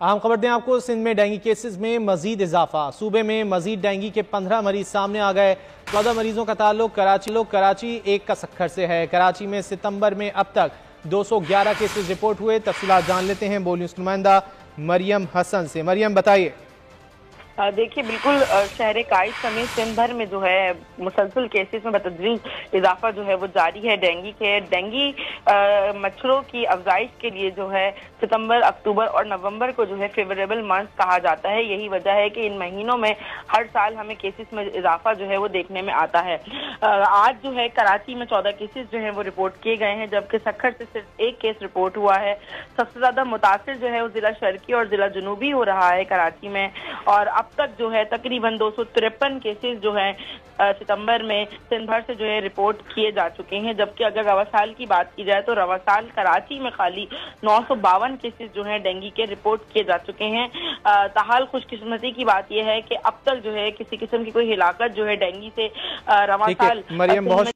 अहम खबर दें आपको, सिंध में डेंगू केसेस में मजीद इजाफा। सूबे में मजीद डेंगू के 15 मरीज सामने आ गए। 14 मरीजों का ताल्लुक कराची एक का सक्खर से है। कराची में सितंबर में अब तक 211 केसेस रिपोर्ट हुए। तफसीलात जान लेते हैं बोल न्यूज़ नुमाइंदा मरियम हसन से। मरियम बताइए। देखिए, बिल्कुल शहर काइद समेत सिंध भर में जो है मुसलसल केसेस में बतदरीज इजाफा जो है वो जारी है। डेंगू मच्छरों की अफजाइश के लिए जो है सितंबर, अक्टूबर और नवंबर को जो है फेवरेबल मंथ कहा जाता है। यही वजह है कि इन महीनों में हर साल हमें केसेस में इजाफा जो है वो देखने में आता है। आज जो है कराची में 14 केसेस जो है वो रिपोर्ट किए गए हैं, जबकि सक्खर से सिर्फ एक केस रिपोर्ट हुआ है। सबसे ज्यादा मुतासिर जो है वो जिला शर्की और जिला जुनूबी हो रहा है कराची में, और अब तक जो है तकरीबन 253 केसेस जो है सितंबर में सिंध भर से जो है रिपोर्ट किए जा चुके हैं। जबकि अगर रवासाल की बात की जाए तो रवासाल कराची में खाली 952 केसेस जो है डेंगू के रिपोर्ट किए जा चुके हैं। ताहाल खुशकिस्मती की बात यह है कि अब तक जो है किसी किस्म की कोई हिलाकत जो है डेंगू से रवासाल